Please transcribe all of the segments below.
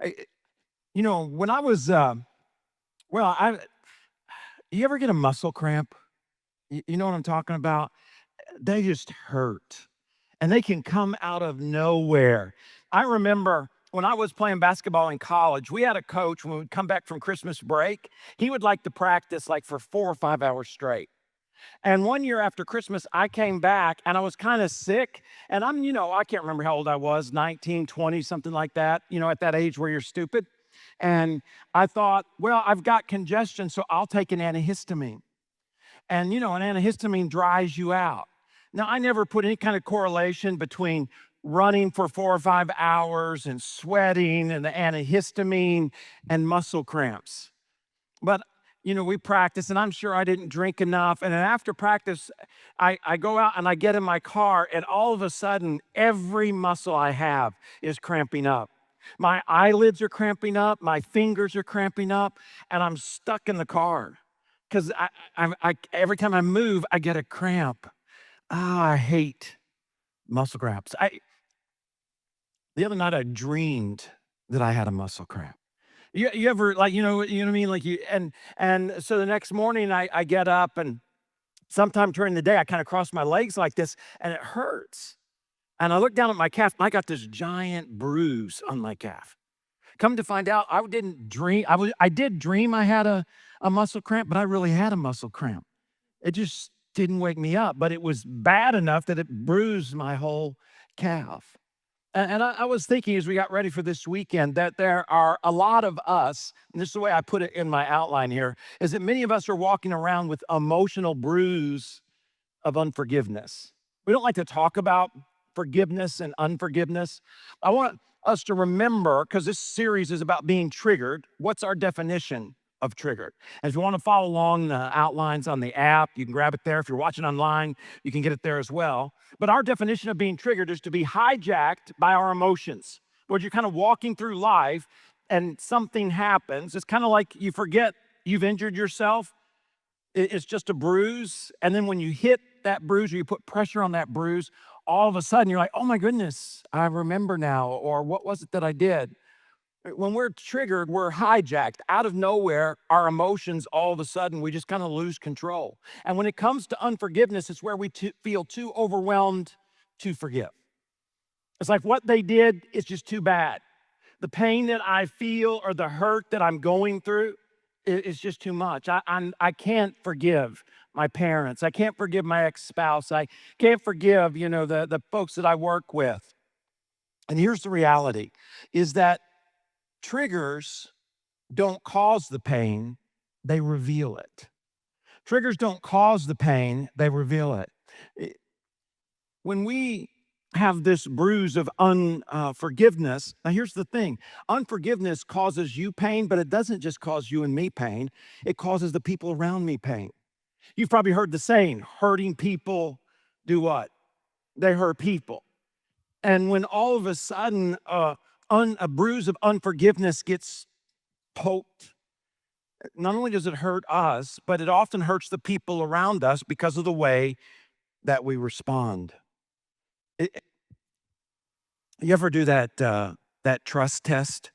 I when I was, well, I you ever get a muscle cramp? You know what I'm talking about? They just hurt, and they can come out of nowhere. I remember when I was playing basketball in college, we had a coach when we'd come back from Christmas break, he would like to practice, like, for 4 or 5 hours straight. And one year after Christmas, I came back and I was kinda sick, and I can't remember how old I was, 19, 20, something like that, at that age where you're stupid. And I thought, "Well, I've got congestion, so I'll take an antihistamine." And, an antihistamine dries you out. Now, I never put any kind of correlation between running for 4 or 5 hours and sweating and the antihistamine and muscle cramps. But, we practice, and I'm sure I didn't drink enough. And then after practice, I go out and I get in my car, and all of a sudden, every muscle I have is cramping up. My eyelids are cramping up, my fingers are cramping up, and I'm stuck in the car because every time I move, I get a cramp. Ah, I hate muscle cramps. The other night I dreamed that I had a muscle cramp. You ever, like, what I mean? Like, and so the next morning I get up, and sometime during the day I kind of cross my legs like this and it hurts. And I look down at my calf and I got this giant bruise on my calf. Come to find out, I didn't dream. I did dream I had a muscle cramp, but I really had a muscle cramp. It just didn't wake me up, but it was bad enough that it bruised my whole calf. And I was thinking as we got ready for this weekend that there are a lot of us, and this is the way I put it in my outline here, is that many of us are walking around with emotional bruise of unforgiveness. We don't like to talk about forgiveness and unforgiveness. I want us to remember, because this series is about being triggered, what's our definition of triggered? And if you want to follow along the outlines on the app, you can grab it there. If you're watching online, you can get it there as well. But our definition of being triggered is to be hijacked by our emotions, where you're kind of walking through life and something happens. It's kind of like you forget you've injured yourself. It's just a bruise. And then when you hit that bruise or you put pressure on that bruise, all of a sudden you're like, oh my goodness, I remember now. Or what was it that I did? When we're triggered, we're hijacked. Out of nowhere, our emotions, all of a sudden, we just kind of lose control. And when it comes to unforgiveness, it's where we feel too overwhelmed to forgive. It's like what they did is just too bad. The pain that I feel or the hurt that I'm going through is just too much. I can't forgive my parents. I can't forgive my ex-spouse. I can't forgive, the folks that I work with. And here's the reality, is that triggers don't cause the pain, they reveal it. Triggers don't cause the pain, they reveal it. When we have this bruise of unforgiveness, now here's the thing, unforgiveness causes you pain, but it doesn't just cause you and me pain, it causes the people around me pain. You've probably heard the saying, hurting people do what? They hurt people. And when all of a sudden a bruise of unforgiveness gets poked, not only does it hurt us, but it often hurts the people around us because of the way that we respond. You ever do that trust test?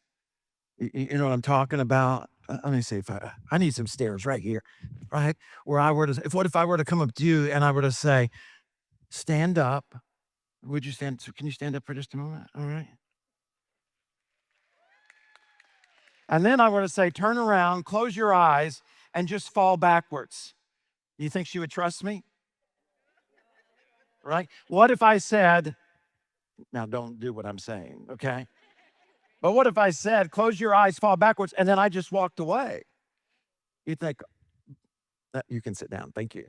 You know what I'm talking about? Let me see if I need some stairs right here, right? Where I were to, if I were to come up to you and I were to say, stand up, would you stand? So can you stand up for just a moment? All right. And then I were to say, turn around, close your eyes, and just fall backwards. You think she would trust me? Right? What if I said, now don't do what I'm saying, okay? But what if I said, close your eyes, fall backwards, and then I just walked away? You think, you can sit down, thank you.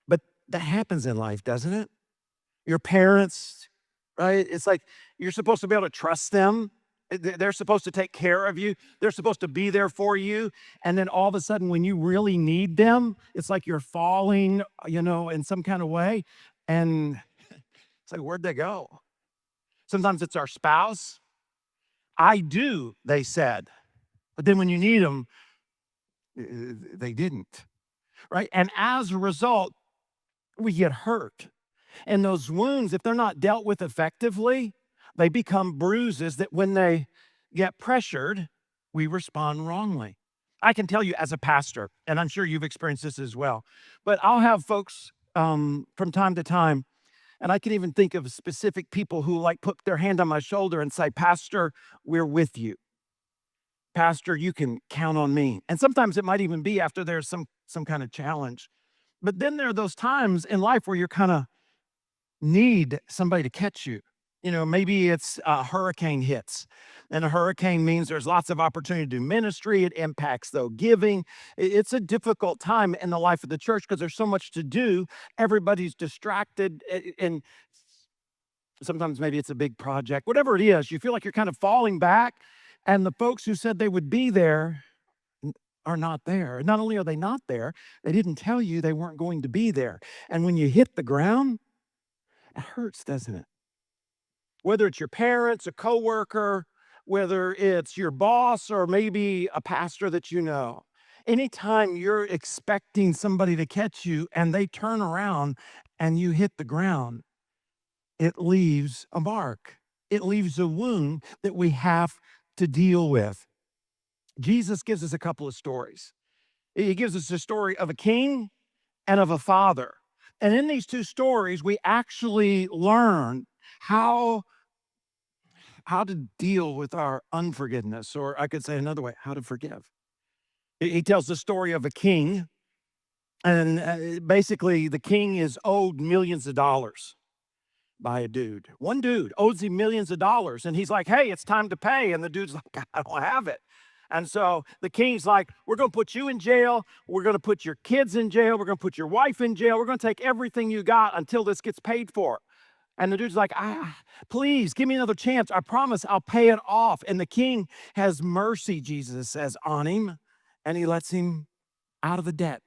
But that happens in life, doesn't it? Your parents, right? It's like you're supposed to be able to trust them. They're supposed to take care of you. They're supposed to be there for you. And then all of a sudden, when you really need them, it's like you're falling, in some kind of way. And it's like, where'd they go? Sometimes it's our spouse. I do, they said. But then when you need them, they didn't, right? And as a result, we get hurt. And those wounds, if they're not dealt with effectively, they become bruises that when they get pressured, we respond wrongly. I can tell you as a pastor, and I'm sure you've experienced this as well, but I'll have folks from time to time, and I can even think of specific people who like put their hand on my shoulder and say, Pastor, we're with you. Pastor, you can count on me. And sometimes it might even be after there's some kind of challenge. But then there are those times in life where you're kind of need somebody to catch you. Maybe it's a hurricane hits, and a hurricane means there's lots of opportunity to do ministry. It impacts, though, giving. It's a difficult time in the life of the church because there's so much to do. Everybody's distracted, and sometimes maybe it's a big project. Whatever it is, you feel like you're kind of falling back, and the folks who said they would be there are not there. Not only are they not there, they didn't tell you they weren't going to be there. And when you hit the ground, it hurts, doesn't it? Whether it's your parents, a coworker, whether it's your boss, or maybe a pastor that you know. Anytime you're expecting somebody to catch you and they turn around and you hit the ground, it leaves a mark. It leaves a wound that we have to deal with. Jesus gives us a couple of stories. He gives us a story of a king and of a father. And in these two stories, we actually learn how to deal with our unforgiveness, or I could say another way, how to forgive. He tells the story of a king, and basically the king is owed millions of dollars by a dude. One dude owes him millions of dollars, and he's like, hey, it's time to pay. And the dude's like, I don't have it. And so the king's like, we're going to put you in jail. We're going to put your kids in jail. We're going to put your wife in jail. We're going to take everything you got until this gets paid for. And the dude's like, please give me another chance. I promise I'll pay it off. And the king has mercy, Jesus says, on him, and he lets him out of the debt.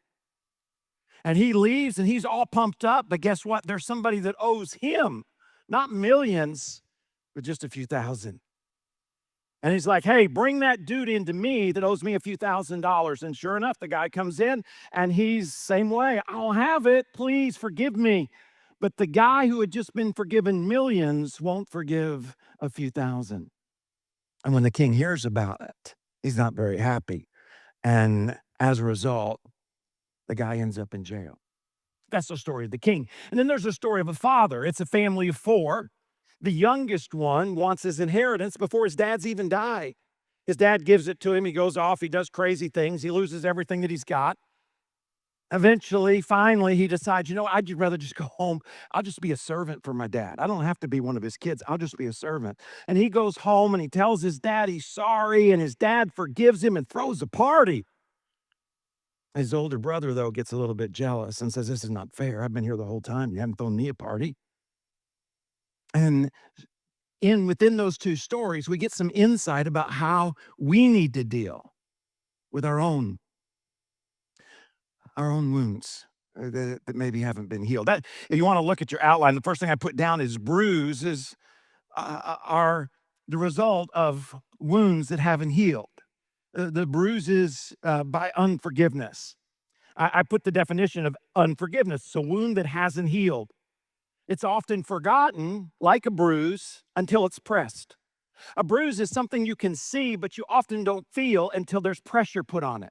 And he leaves and he's all pumped up. But guess what? There's somebody that owes him, not millions, but just a few thousand. And he's like, hey, bring that dude into me that owes me a few $1,000s. And sure enough, the guy comes in and he's same way. I don't have it. Please forgive me. But the guy who had just been forgiven millions won't forgive a few thousand. And when the king hears about it, he's not very happy. And as a result, the guy ends up in jail. That's the story of the king. And then there's a story of a father. It's a family of four. The youngest one wants his inheritance before his dad's even died. His dad gives it to him. He goes off. He does crazy things. He loses everything that he's got. Eventually, finally, he decides, I'd rather just go home. I'll just be a servant for my dad. I don't have to be one of his kids. I'll just be a servant. And he goes home and he tells his dad he's sorry, and his dad forgives him and throws a party. His older brother, though, gets a little bit jealous and says, this is not fair. I've been here the whole time. You haven't thrown me a party. And within those two stories, we get some insight about how we need to deal with our own wounds that maybe haven't been healed. That if you want to look at your outline, the first thing I put down is bruises are the result of wounds that haven't healed. The bruises by unforgiveness. I put the definition of unforgiveness. It's a wound that hasn't healed. It's often forgotten, like a bruise, until it's pressed. A bruise is something you can see, but you often don't feel until there's pressure put on it.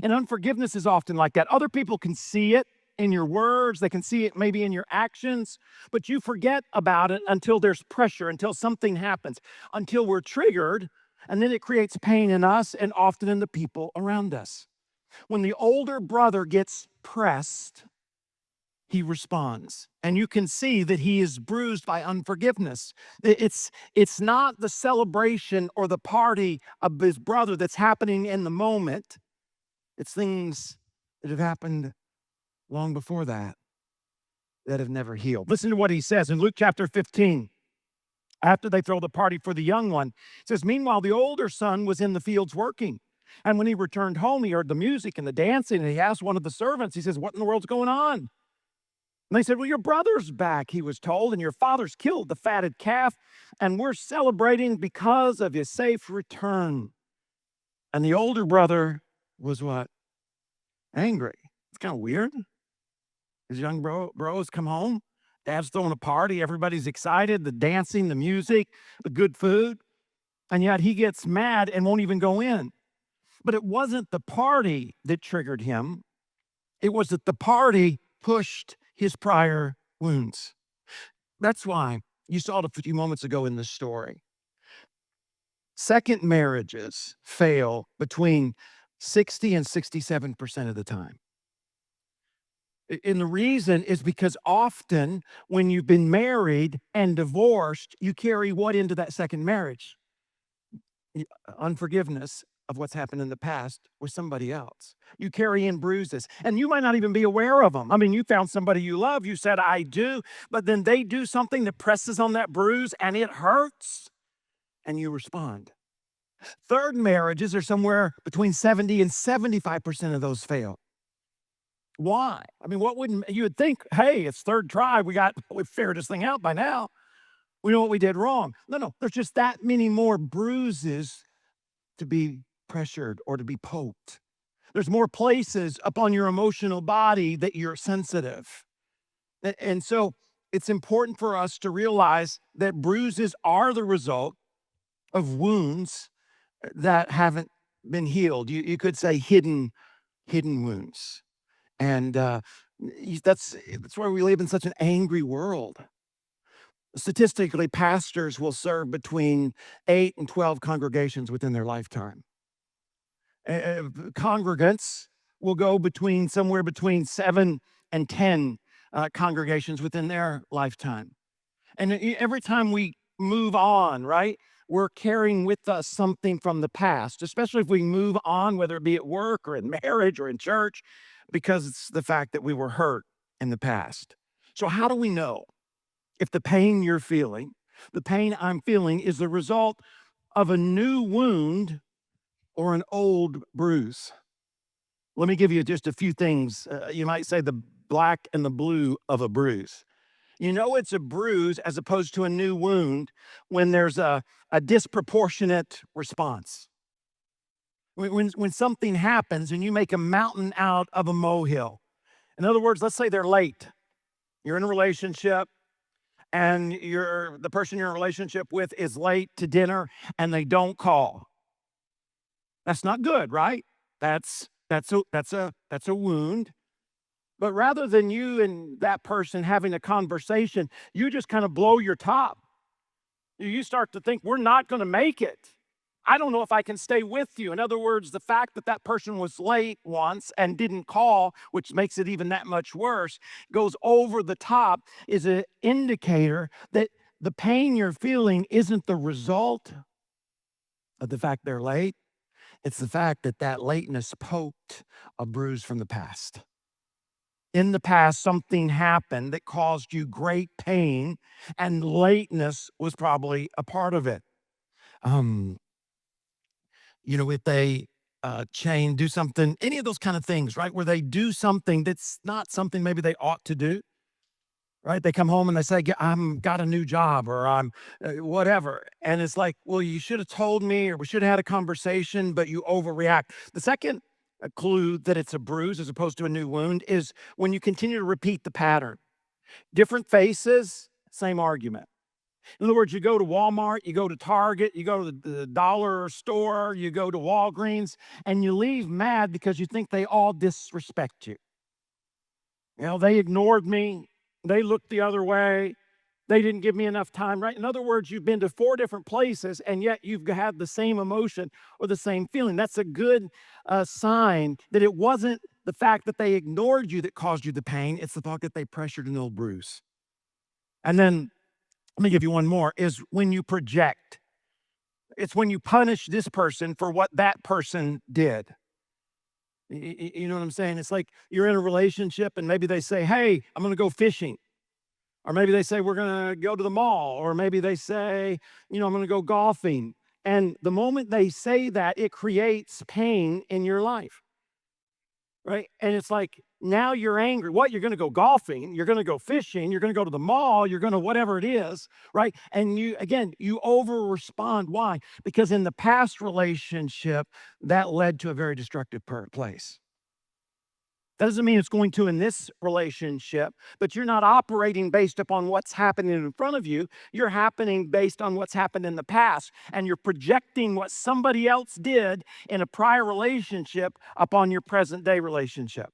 And unforgiveness is often like that. Other people can see it in your words, they can see it maybe in your actions, but you forget about it until there's pressure, until something happens, until we're triggered, and then it creates pain in us and often in the people around us. When the older brother gets pressed, he responds. And you can see that he is bruised by unforgiveness. It's not the celebration or the party of his brother that's happening in the moment. It's things that have happened long before that have never healed. Listen to what he says in Luke chapter 15. After they throw the party for the young one, it says, meanwhile, the older son was in the fields working. And when he returned home, he heard the music and the dancing, and he asked one of the servants, he says, what in the world's going on? And they said, well, your brother's back, he was told, and your father's killed the fatted calf, and we're celebrating because of his safe return. And the older brother was what? Angry. It's kind of weird. His young bros come home. Dad's throwing a party. Everybody's excited. The dancing, the music, the good food. And yet he gets mad and won't even go in. But it wasn't the party that triggered him. It was that the party pushed his prior wounds. That's why you saw it a few moments ago in the story. Second marriages fail between 60 and 67% of the time. And the reason is because often when you've been married and divorced, you carry what into that second marriage? Unforgiveness of what's happened in the past with somebody else. You carry in bruises, and you might not even be aware of them. I mean, you found somebody you love, you said, I do, but then they do something that presses on that bruise and it hurts, and you respond. Third marriages are somewhere between 70 and 75% of those fail. Why? I mean, what wouldn't you would think, hey, it's third try, we've figured this thing out by now. We know what we did wrong. No, there's just that many more bruises to be pressured or to be poked. There's more places upon your emotional body that you're sensitive. And so it's important for us to realize that bruises are the result of wounds that haven't been healed. You could say hidden wounds. And that's why we live in such an angry world. Statistically, pastors will serve between 8 and 12 congregations within their lifetime. Congregants will go somewhere between 7 and 10 congregations within their lifetime. And every time we move on, right, we're carrying with us something from the past, especially if we move on, whether it be at work or in marriage or in church, because it's the fact that we were hurt in the past. So, how do we know if the pain you're feeling, the pain I'm feeling, is the result of a new wound or an old bruise? Let me give you just a few things. You might say the black and the blue of a bruise. You know it's a bruise as opposed to a new wound when there's a disproportionate response. When something happens and you make a mountain out of a molehill. In other words, let's say they're late. You're in a relationship and the person you're in a relationship with is late to dinner and they don't call. That's not good, right? That's a wound. But rather than you and that person having a conversation, you just kind of blow your top. You start to think, we're not going to make it. I don't know if I can stay with you. In other words, the fact that that person was late once and didn't call, which makes it even that much worse, goes over the top, is an indicator that the pain you're feeling isn't the result of the fact they're late. It's the fact that that lateness poked a bruise from the past. In the past, something happened that caused you great pain, and lateness was probably a part of it. Um, if they do something, any of those kind of things, right? Where they do something that's not something maybe they ought to do, right? They come home and they say, I'm got a new job or I'm whatever. And it's like, well, you should have told me or we should have had a conversation, but you overreact. The second clue that it's a bruise as opposed to a new wound is when you continue to repeat the pattern. Different faces, same argument. In other words, you go to Walmart, you go to Target, you go to the dollar store, you go to Walgreens, and you leave mad because you think they all disrespect you. They ignored me. They looked the other way. They didn't give me enough time, right? In other words, you've been to 4 different places and yet you've had the same emotion or the same feeling. That's a good sign that it wasn't the fact that they ignored you that caused you the pain. It's the fact that they pressured an old bruise. And then let me give you one more is when you project. It's when you punish this person for what that person did. You know what I'm saying? It's like you're in a relationship and maybe they say, hey, I'm going to go fishing. Or maybe they say, we're going to go to the mall. Or maybe they say, I'm going to go golfing. And the moment they say that, it creates pain in your life, right? And it's like, now you're angry. What? You're going to go golfing. You're going to go fishing. You're going to go to the mall. You're going to whatever it is, right? And you over respond. Why? Because in the past relationship, that led to a very destructive place. That doesn't mean it's going to in this relationship, but you're not operating based upon what's happening in front of you. You're happening based on what's happened in the past, and you're projecting what somebody else did in a prior relationship upon your present day relationship.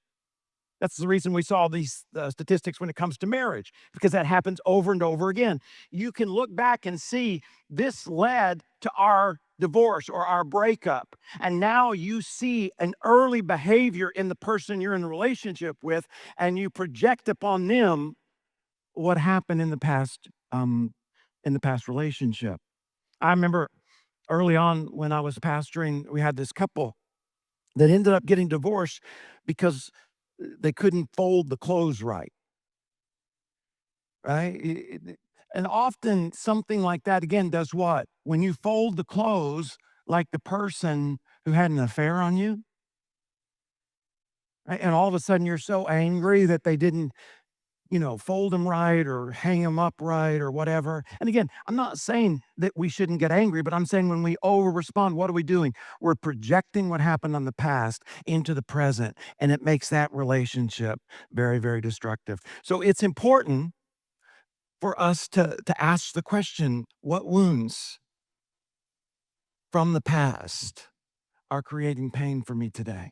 That's the reason we saw these statistics when it comes to marriage, because that happens over and over again. You can look back and see this led to our divorce or our breakup. And now you see an early behavior in the person you're in a relationship with, and you project upon them what happened in the past relationship. I remember early on when I was pastoring, we had this couple that ended up getting divorced because they couldn't fold the clothes right, right? And often something like that again does what? When you fold the clothes like the person who had an affair on you, right? And all of a sudden you're so angry that they didn't, fold them right or hang them up right or whatever. And again, I'm not saying that we shouldn't get angry, but I'm saying when we over respond, what are we doing? We're projecting what happened on the past into the present, and it makes that relationship very, very destructive. So it's important for us to ask the question, what wounds from the past are creating pain for me today?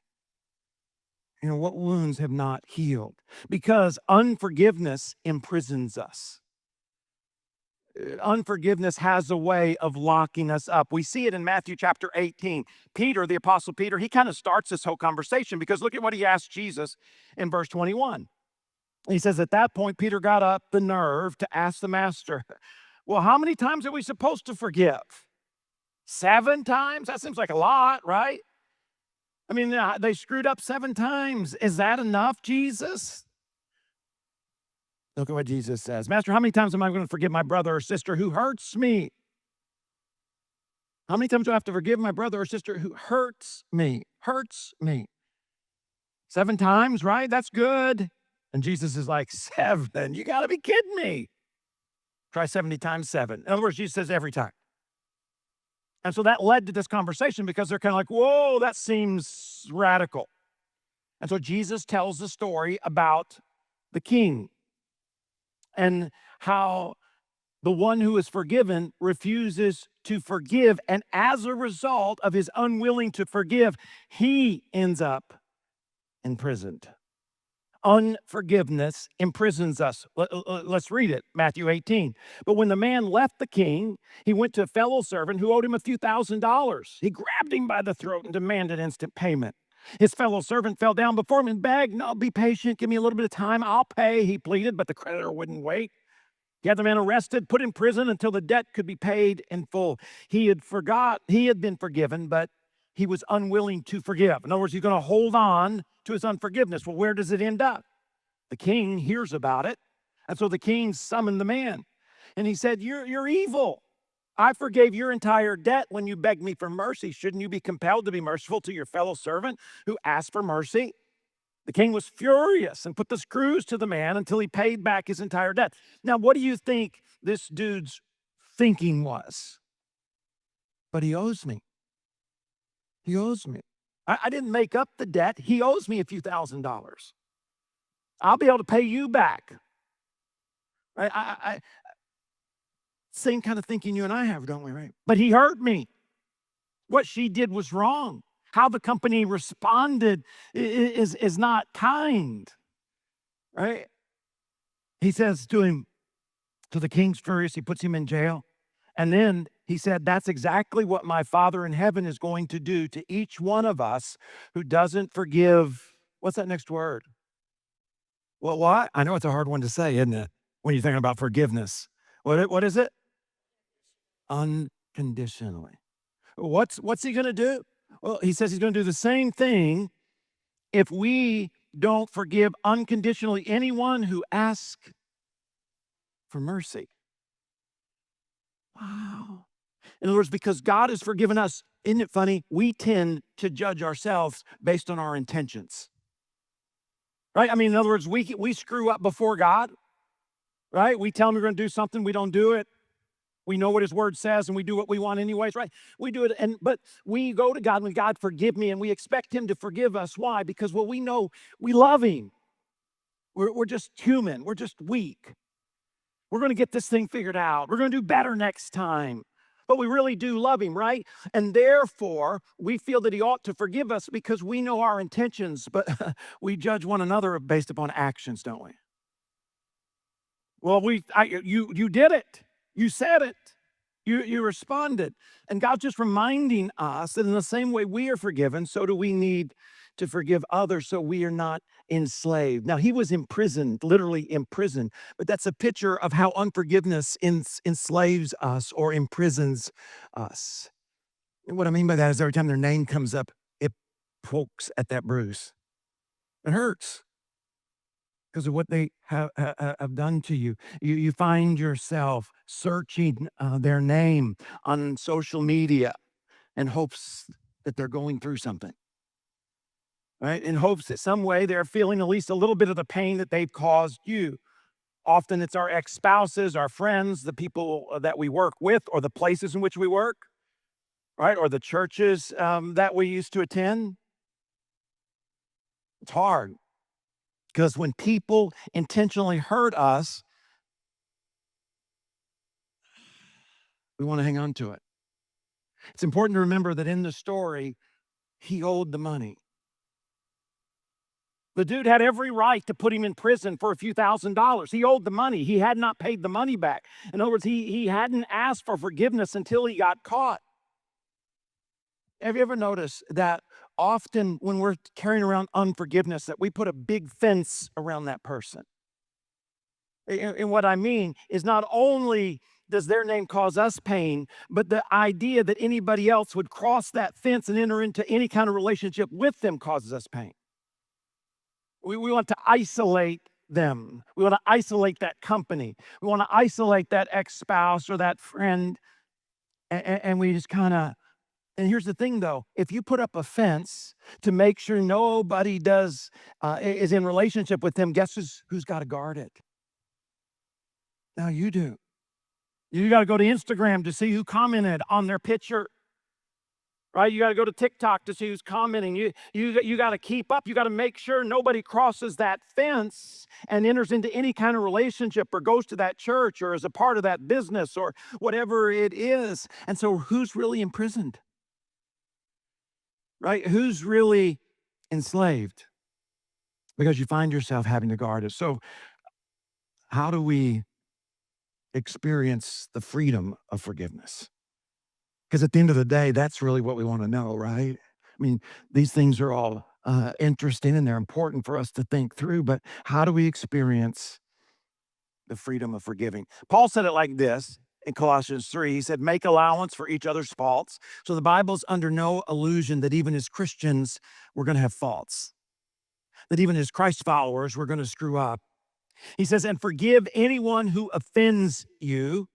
What wounds have not healed? Because unforgiveness imprisons us. Unforgiveness has a way of locking us up. We see it in Matthew chapter 18. Peter, the apostle Peter, he kind of starts this whole conversation because look at what he asked Jesus in verse 21. He says, at that point, Peter got up the nerve to ask the master, well, how many times are we supposed to forgive? 7 times? That seems like a lot, right? I mean, they screwed up 7 times. Is that enough, Jesus? Look at what Jesus says. Master, how many times am I going to forgive my brother or sister who hurts me? How many times do I have to forgive my brother or sister who hurts me? Hurts me. 7 times, right? That's good. And Jesus is like, 7? You got to be kidding me. Try 70 times 7. In other words, Jesus says every time. And so that led to this conversation because they're kind of like, whoa, that seems radical. And so Jesus tells the story about the king and how the one who is forgiven refuses to forgive. And as a result of his unwilling to forgive, he ends up imprisoned. Unforgiveness imprisons us. Let's read it, Matthew 18. But when the man left the king, he went to a fellow servant who owed him a few $1,000s. He grabbed him by the throat and demanded instant payment. His fellow servant fell down before him and begged, no, be patient, give me a little bit of time, I'll pay, he pleaded, but the creditor wouldn't wait. He had the man arrested, put in prison until the debt could be paid in full. He had been forgiven, but he was unwilling to forgive. In other words, he's going to hold on to his unforgiveness. Well, where does it end up? The king hears about it. And so the king summoned the man. And he said, you're evil. I forgave your entire debt when you begged me for mercy. Shouldn't you be compelled to be merciful to your fellow servant who asked for mercy? The king was furious and put the screws to the man until he paid back his entire debt. Now, what do you think this dude's thinking was? But he owes me. He owes me. I didn't make up the debt. He owes me a few $1,000s. I'll be able to pay you back. Right? Same kind of thinking you and I have, don't we? Right? But he hurt me. What she did was wrong. How the company responded is not kind. Right? He says to him, to the king's furious, he puts him in jail. And then he said, that's exactly what my Father in heaven is going to do to each one of us who doesn't forgive. What's that next word? Well, what? I know it's a hard one to say, isn't it? When you're thinking about forgiveness. What is it? Unconditionally. What's he going to do? Well, he says he's going to do the same thing if we don't forgive unconditionally anyone who asks for mercy. Wow. In other words, because God has forgiven us, isn't it funny? We tend to judge ourselves based on our intentions. Right? I mean, in other words, we screw up before God, right? We tell him we're going to do something, we don't do it. We know what his word says and we do what we want anyways, right? We do it but we go to God and God forgive me and we expect him to forgive us. Why? Because well, we know we love him. We're just human. We're just weak. We're going to get this thing figured out. We're going to do better next time. But we really do love him, right? And therefore, we feel that he ought to forgive us because we know our intentions, but we judge one another based upon actions, don't we? Well, you did it. You said it. You responded. And God's just reminding us that in the same way we are forgiven, so do we need to forgive others so we are not enslaved. Now, he was imprisoned, literally imprisoned, but that's a picture of how unforgiveness enslaves us or imprisons us. And what I mean by that is every time their name comes up, it pokes at that bruise. It hurts because of what they have done to you. You find yourself searching their name on social media in hopes that they're going through something, right? In hopes that some way they're feeling at least a little bit of the pain that they've caused you. Often it's our ex spouses, our friends, the people that we work with, or the places in which we work, right? Or the churches that we used to attend. It's hard because when people intentionally hurt us, we want to hang on to it. It's important to remember that in the story, he owed the money. The dude had every right to put him in prison for a few $1,000s. He owed the money. He had not paid the money back. In other words, he hadn't asked for forgiveness until he got caught. Have you ever noticed that often when we're carrying around unforgiveness, that we put a big fence around that person? And what I mean is not only does their name cause us pain, but the idea that anybody else would cross that fence and enter into any kind of relationship with them causes us pain. We want to isolate them. We want to isolate that company. We want to isolate that ex-spouse or that friend. And we just kind of, and here's the thing though, if you put up a fence to make sure nobody is in relationship with them, guess who's got to guard it? Now you do. You got to go to Instagram to see who commented on their picture. Right? You got to go to TikTok to see who's commenting. You got to keep up. You got to make sure nobody crosses that fence and enters into any kind of relationship or goes to that church or is a part of that business or whatever it is. And so who's really imprisoned? Right? Who's really enslaved? Because you find yourself having to guard it. So how do we experience the freedom of forgiveness? Because at the end of the day, that's really what we want to know, right? I mean, these things are all interesting and they're important for us to think through, but how do we experience the freedom of forgiving? Paul said it like this in Colossians 3. He said, make allowance for each other's faults. So the Bible's under no illusion that even as Christians, we're going to have faults, that even as Christ followers, we're going to screw up. He says, and forgive anyone who offends you.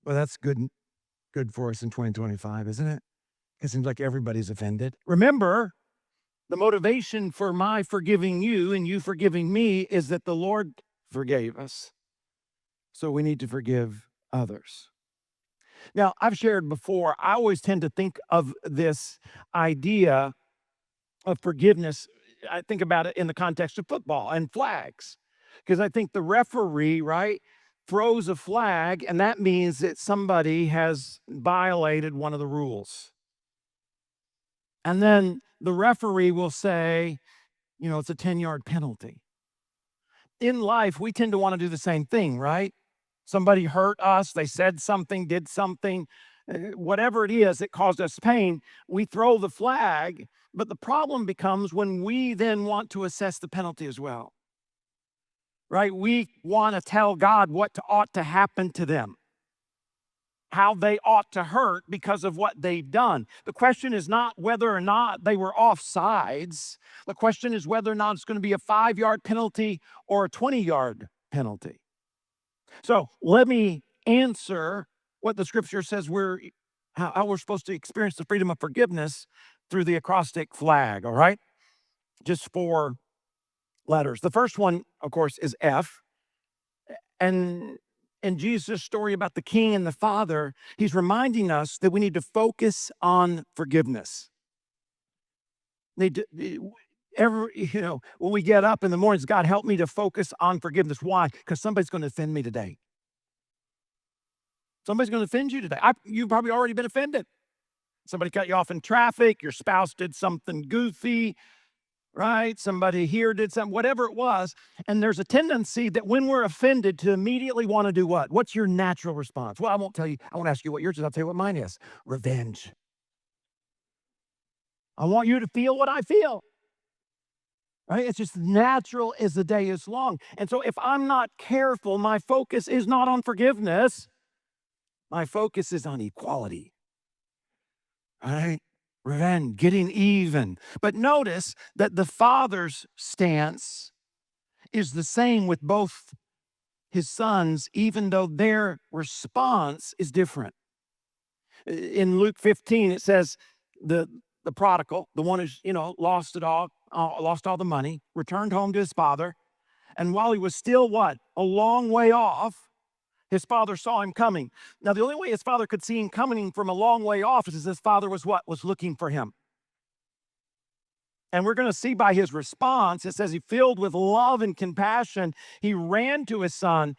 Well, that's good for us in 2025, isn't it? It seems like everybody's offended. Remember, the motivation for my forgiving you and you forgiving me is that the Lord forgave us. So we need to forgive others. Now, I've shared before, I always tend to think of this idea of forgiveness. I think about it in the context of football and flags, because I think the referee, right, throws a flag, and that means that somebody has violated one of the rules. And then the referee will say, it's a 10-yard penalty. In life, we tend to want to do the same thing, right? Somebody hurt us, they said something, did something, whatever it is that caused us pain, we throw the flag. But the problem becomes when we then want to assess the penalty as well, right? We want to tell God what ought to happen to them, how they ought to hurt because of what they've done. The question is not whether or not they were off sides. The question is whether or not it's going to be a 5-yard penalty or a 20-yard penalty. So let me answer what the scripture says how we're supposed to experience the freedom of forgiveness through the acrostic flag, all right? Just 4 letters. The first one, of course, is F. And In Jesus' story about the king and the father, he's reminding us that we need to focus on forgiveness. Need to, when we get up in the mornings, God, help me to focus on forgiveness. Why? Because somebody's going to offend me today. Somebody's going to offend you today. You've probably already been offended. Somebody cut you off in traffic. Your spouse did something goofy, right? Somebody here did something, whatever it was. And there's a tendency that when we're offended to immediately want to do what? What's your natural response? Well, I won't tell you. I won't ask you what yours is. I'll tell you what mine is. Revenge. I want you to feel what I feel. Right? It's just natural as the day is long. And so if I'm not careful, my focus is not on forgiveness. My focus is on equality. Right? Revenge, getting even. But notice that the father's stance is the same with both his sons, even though their response is different. In Luke 15, it says the the prodigal, the one who's lost it all, lost all the money, returned home to his father, and while he was still what a long way off, his father saw him coming. Now, the only way his father could see him coming from a long way off is his father was what was looking for him. And we're going to see by his response, it says he filled with love and compassion, he ran to his son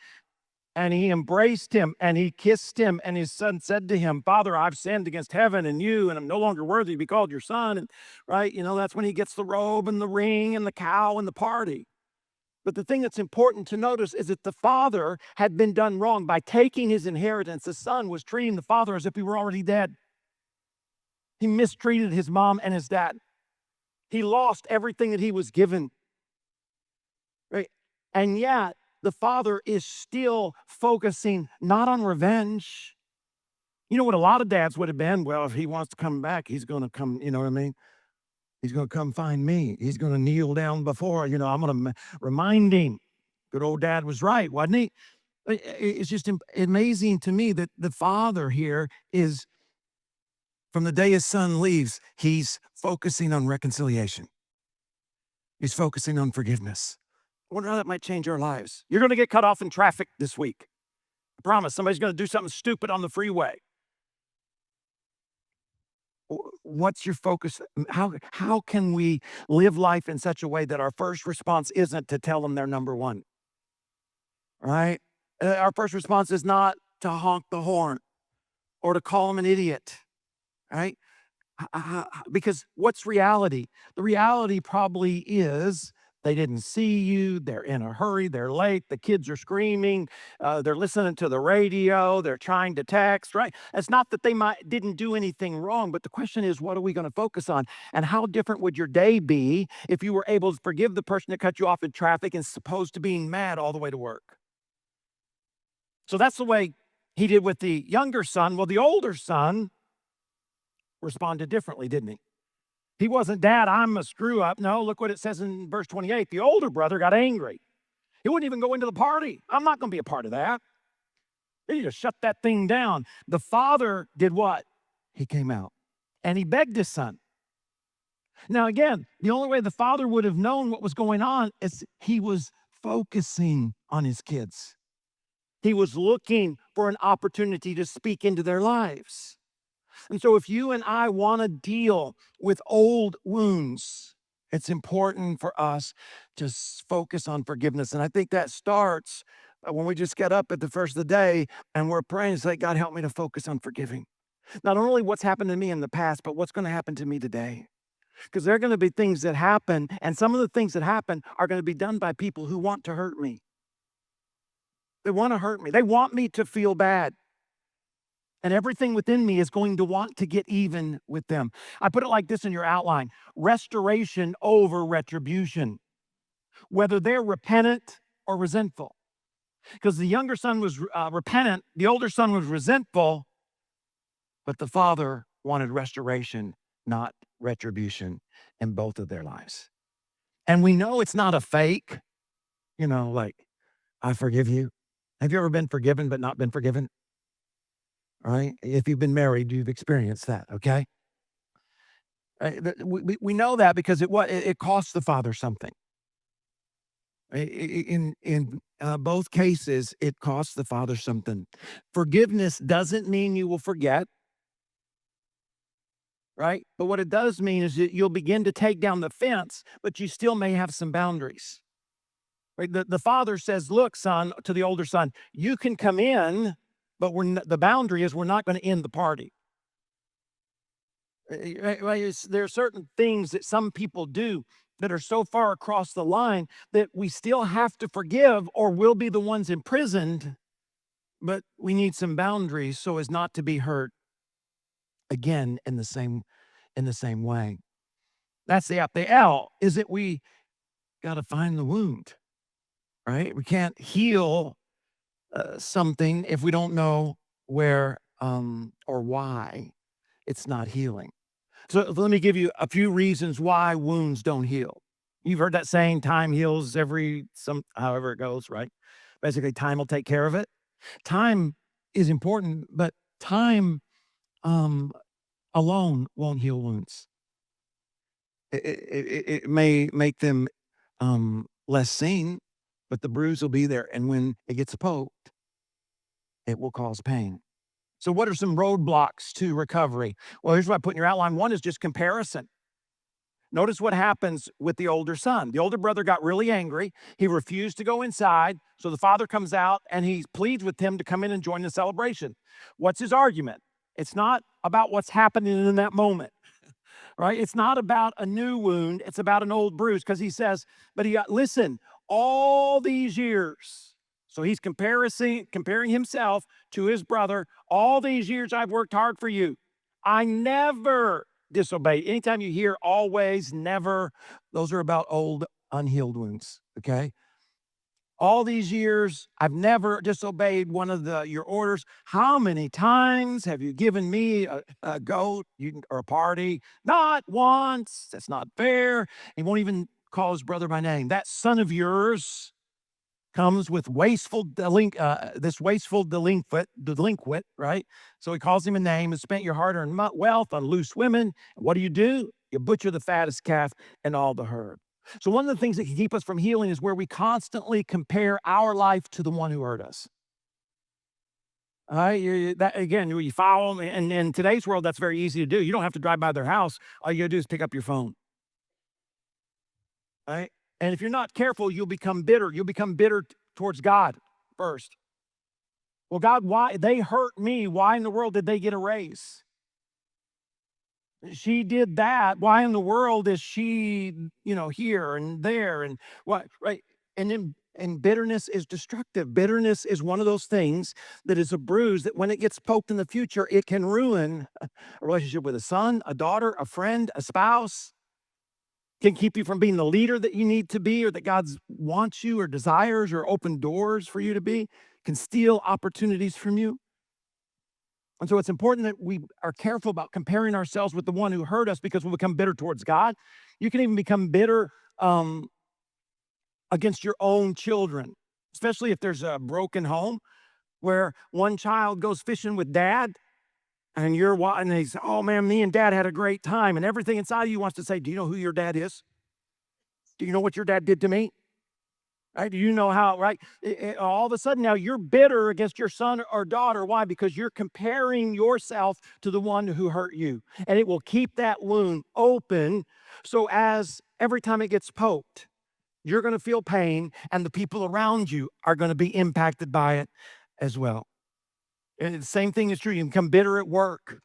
and he embraced him and he kissed him. And his son said to him, Father, I've sinned against heaven and you, and I'm no longer worthy to be called your son. And right, that's when he gets the robe and the ring and the cow and the party. But the thing that's important to notice is that the father had been done wrong. By taking his inheritance, the son was treating the father as if he were already dead. He mistreated his mom and his dad. He lost everything that he was given. Right? And yet, the father is still focusing not on revenge. You know what a lot of dads would have been? Well, if he wants to come back, he's going to come, you know what I mean? He's going to come find me. He's going to kneel down before, I'm going to remind him. Good old dad was right, wasn't he? It's just amazing to me that the father here is, from the day his son leaves, he's focusing on reconciliation. He's focusing on forgiveness. I wonder how that might change our lives. You're going to get cut off in traffic this week. I promise. Somebody's going to do something stupid on the freeway. What's your focus? How can we live life in such a way that our first response isn't to tell them they're number one, right? Our first response is not to honk the horn or to call them an idiot, right? Because what's reality? The reality probably is they didn't see you. They're in a hurry. They're late. The kids are screaming. They're listening to the radio. They're trying to text, right? It's not that they didn't do anything wrong, but the question is, what are we going to focus on? And how different would your day be if you were able to forgive the person that cut you off in traffic and opposed to being mad all the way to work? So that's the way he did with the younger son. Well, the older son responded differently, didn't he? He wasn't, Dad, I'm a screw up. No, look what it says in verse 28. The older brother got angry. He wouldn't even go into the party. I'm not going to be a part of that. They need to shut that thing down. The father did what? He came out and he begged his son. Now, again, the only way the father would have known what was going on is he was focusing on his kids. He was looking for an opportunity to speak into their lives. And so if you and I want to deal with old wounds, it's important for us to focus on forgiveness. And I think that starts when we just get up at the first of the day and we're praying and say, God, help me to focus on forgiving. Not only what's happened to me in the past, but what's going to happen to me today. Because there are going to be things that happen, and some of the things that happen are going to be done by people who want to hurt me. They want to hurt me. They want me to feel bad. And everything within me is going to want to get even with them. I put it like this in your outline: restoration over retribution, whether they're repentant or resentful. Because the younger son was repentant, the older son was resentful, but the father wanted restoration, not retribution, in both of their lives. And we know it's not a fake, like, I forgive you. Have you ever been forgiven but not been forgiven? All right. If you've been married, you've experienced that. Okay. We know that because it cost the father something. In both cases, it costs the father something. Forgiveness doesn't mean you will forget, right? But what it does mean is that you'll begin to take down the fence, but you still may have some boundaries. Right? The father says, "Look, son," to the older son, "you can come in, but the boundary is we're not going to end the party." Right? There are certain things that some people do that are so far across the line that we still have to forgive, or we'll be the ones imprisoned. But we need some boundaries so as not to be hurt again in the same way. That's the The L is that we got to find the wound, right? We can't heal something if we don't know where or why it's not healing. So let me give you a few reasons why wounds don't heal. You've heard that saying, time heals every some however it goes, right? Basically, time will take care of it. Time is important, but time um alone won't heal wounds. It may make them less seen, but the bruise will be there. And when it gets poked, it will cause pain. So, what are some roadblocks to recovery? Well, here's what I put in your outline. One is just comparison. Notice what happens with the older son. The older brother got really angry. He refused to go inside. So the father comes out and he pleads with him to come in and join the celebration. What's his argument? It's not about what's happening in that moment, right? It's not about a new wound. It's about an old bruise because he says, but he got, listen, all these years. So he's comparing himself to his brother. All these years I've worked hard for you. I never disobeyed. Anytime you hear always, never, those are about old unhealed wounds. Okay. All these years, I've never disobeyed one of your orders. How many times have you given me a goat or a party? Not once. That's not fair. He won't even call his brother by name. That son of yours comes with this wasteful delinquent, right? So he calls him a name and spent your hard-earned wealth on loose women. What do? You butcher the fattest calf and all the herd. So one of the things that can keep us from healing is where we constantly compare our life to the one who hurt us. All right, that again, you follow them, and in today's world, that's very easy to do. You don't have to drive by their house. All you gotta do is pick up your phone, right? And if you're not careful, you'll become bitter. You'll become bitter towards God first. Well, God, why they hurt me? Why in the world did they get a raise? She did that. Why in the world is she, here and there and what, right? And bitterness is destructive. Bitterness is one of those things that is a bruise that when it gets poked in the future, it can ruin a relationship with a son, a daughter, a friend, a spouse, can keep you from being the leader that you need to be or that God's wants you or desires or open doors for you to be, can steal opportunities from you. And so it's important that we are careful about comparing ourselves with the one who hurt us because we'll become bitter towards God. You can even become bitter against your own children, especially if there's a broken home where one child goes fishing with dad and and they say, oh man, me and dad had a great time. And everything inside of you wants to say, do you know who your dad is? Do you know what your dad did to me? Right? Do you know how, right? All of a sudden now you're bitter against your son or daughter. Why? Because you're comparing yourself to the one who hurt you. And it will keep that wound open. So as every time it gets poked, you're going to feel pain and the people around you are going to be impacted by it as well. And the same thing is true. You can become bitter at work,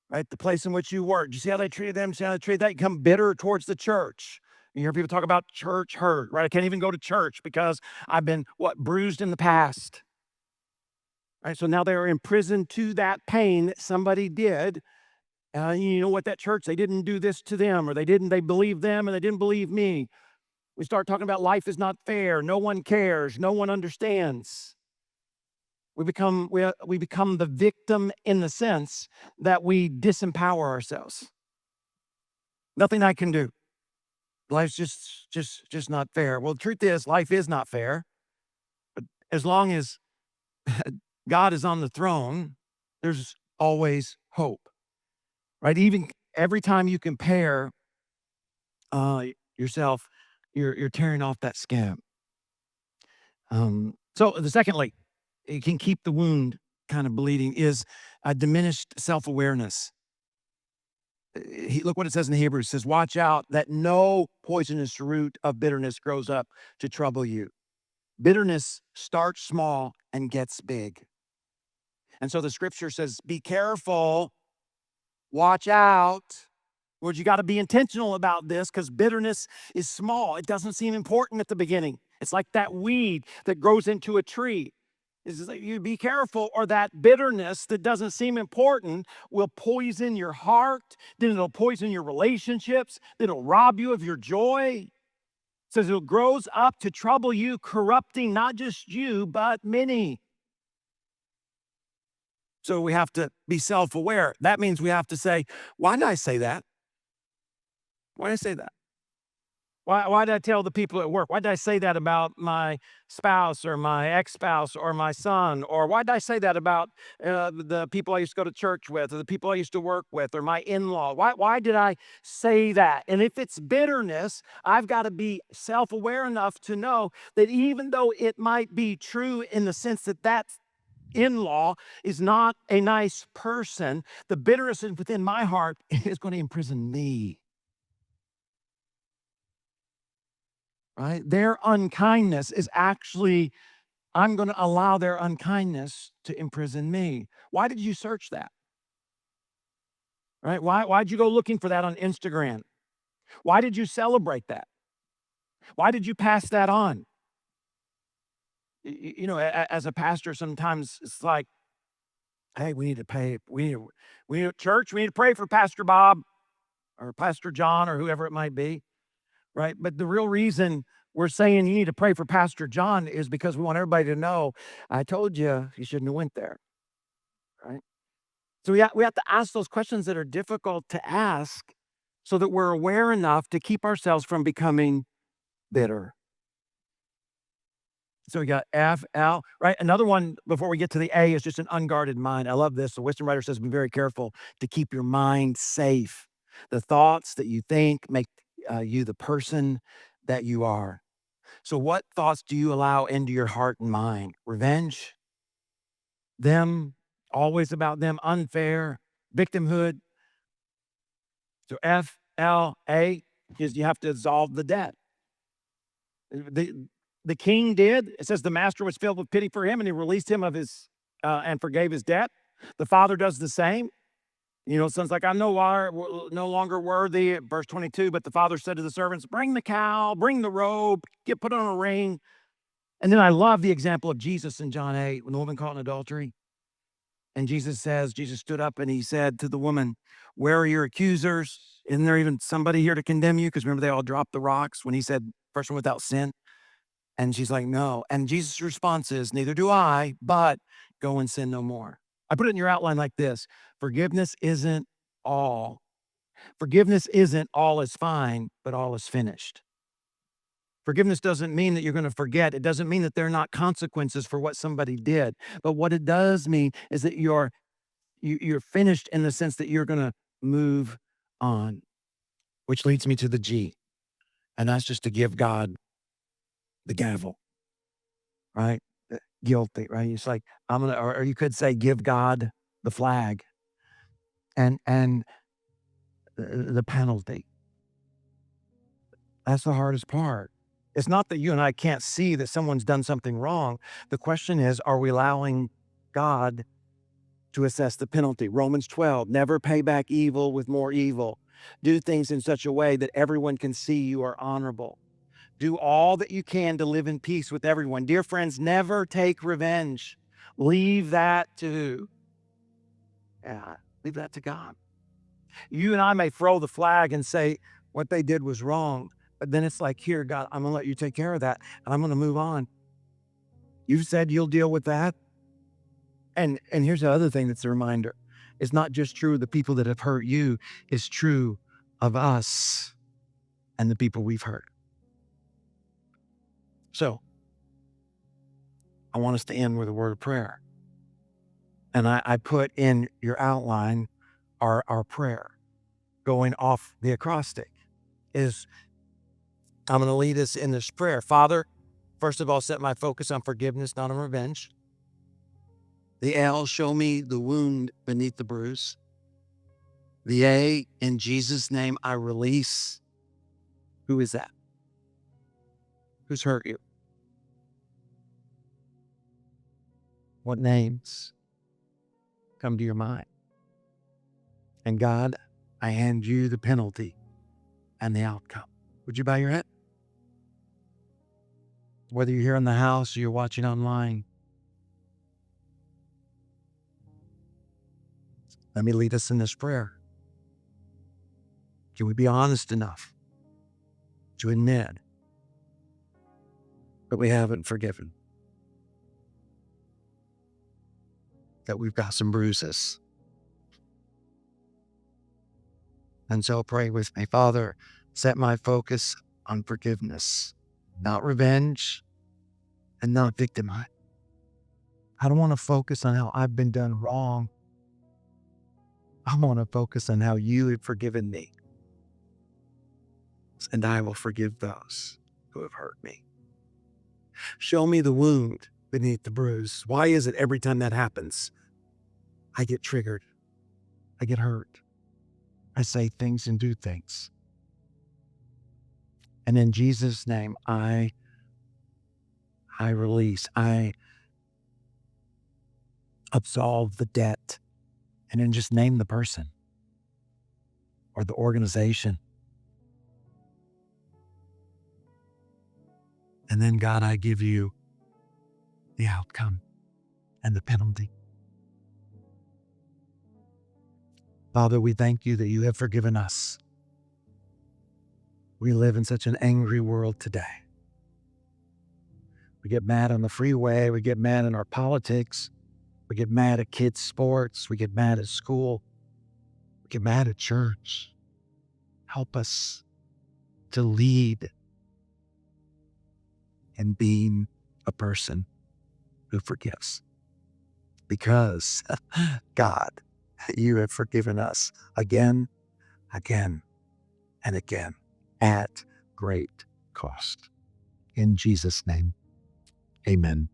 right? The place in which you work. You see how they treated them? See how they treated that? You become bitter towards the church. You hear people talk about church hurt, right? I can't even go to church because I've been bruised in the past. Right. So now they're imprisoned to that pain that somebody did. You know what, that church, they didn't do this to them, or they believed them and they didn't believe me. We start talking about life is not fair. No one cares. No one understands. We become the victim in the sense that we disempower ourselves. Nothing I can do. Life's just not fair. Well, the truth is, life is not fair. But as long as God is on the throne, there's always hope, right? Even every time you compare yourself You're tearing off that scab. So the secondly, it can keep the wound kind of bleeding is a diminished self-awareness. Look what it says in Hebrews. It says, watch out that no poisonous root of bitterness grows up to trouble you. Bitterness starts small and gets big. And so the scripture says, be careful, watch out. Lord, you got to be intentional about this because bitterness is small. It doesn't seem important at the beginning. It's like that weed that grows into a tree. It's like you be careful, or that bitterness that doesn't seem important will poison your heart. Then it'll poison your relationships. Then it'll rob you of your joy. It says it grows up to trouble you, corrupting not just you, but many. So we have to be self aware. That means we have to say, why did I say that? Why did I say that? Why did I tell the people at work? Why did I say that about my spouse or my ex-spouse or my son? Or why did I say that about the people I used to go to church with or the people I used to work with or my in-law? Why did I say that? And if it's bitterness, I've got to be self-aware enough to know that even though it might be true in the sense that that in-law is not a nice person, the bitterness within my heart is going to imprison me. Right? Their unkindness is actually, I'm going to allow their unkindness to imprison me. Why did you search that? Right? Why'd you go looking for that on Instagram? Why did you celebrate that? Why did you pass that on? As a pastor, sometimes it's like, hey, we need to pay, we need church, we need to pray for Pastor Bob or Pastor John or whoever it might be. Right? But the real reason we're saying you need to pray for Pastor John is because we want everybody to know, I told you shouldn't have went there, right? So we have to ask those questions that are difficult to ask so that we're aware enough to keep ourselves from becoming bitter. So we got F, L, right? Another one before we get to the A is just an unguarded mind. I love this. The wisdom writer says, be very careful to keep your mind safe. The thoughts that you think make you the person that you are. So, what thoughts do you allow into your heart and mind? Revenge, them, always about them, unfair, victimhood. So, FLA is you have to absolve the debt. The king did. It says the master was filled with pity for him and he released him of his and forgave his debt. The father does the same. Son's like, I'm no longer worthy. Verse 22, but the father said to the servants, bring the cow, bring the robe, put on a ring. And then I love the example of Jesus in John 8 when the woman caught in adultery. And Jesus stood up and he said to the woman, where are your accusers? Isn't there even somebody here to condemn you? Because remember, they all dropped the rocks when he said, person without sin. And she's like, no. And Jesus' response is, neither do I, but go and sin no more. I put it in your outline like this. Forgiveness isn't all. Forgiveness isn't all is fine, but all is finished. Forgiveness doesn't mean that you're going to forget. It doesn't mean that there are not consequences for what somebody did. But what it does mean is that you're finished in the sense that you're going to move on, which leads me to the G. And that's just to give God the gavel, right? Guilty, right? It's like or you could say give God the flag and the penalty. That's the hardest part. It's not that you and I can't see that someone's done something wrong. The question is, are we allowing God to assess the penalty? Romans 12, never pay back evil with more evil. Do things in such a way that everyone can see you are honorable. Do all that you can to live in peace with everyone. Dear friends, never take revenge. Leave that to who? Yeah, leave that to God. You and I may throw the flag and say what they did was wrong, but then it's like, here, God, I'm going to let you take care of that, and I'm going to move on. You said you'll deal with that. And here's the other thing that's a reminder. It's not just true of the people that have hurt you, it's true of us and the people we've hurt. So I want us to end with a word of prayer. And I put in your outline our prayer going off the acrostic is I'm going to lead us in this prayer. Father, first of all, set my focus on forgiveness, not on revenge. The L, show me the wound beneath the bruise. The A, in Jesus' name, I release. Who is that? Who's hurt you? What names come to your mind? And God, I hand you the penalty and the outcome. Would you bow your head? Whether you're here in the house or you're watching online, let me lead us in this prayer. Can we be honest enough to admit that we haven't forgiven? That we've got some bruises. And so pray with me. Father, set my focus on forgiveness, not revenge and not victimized. I don't want to focus on how I've been done wrong. I want to focus on how you have forgiven me. And I will forgive those who have hurt me. Show me the wound beneath the bruise. Why is it every time that happens, I get triggered, I get hurt, I say things and do things? And in Jesus' name, I release, I absolve the debt, and then just name the person or the organization. And then, God, I give you the outcome and the penalty. Father, we thank you that you have forgiven us. We live in such an angry world today. We get mad on the freeway. We get mad in our politics. We get mad at kids' sports. We get mad at school. We get mad at church. Help us to lead in being a person who forgives. Because, God, you have forgiven us again, again, and again at great cost. In Jesus' name, amen.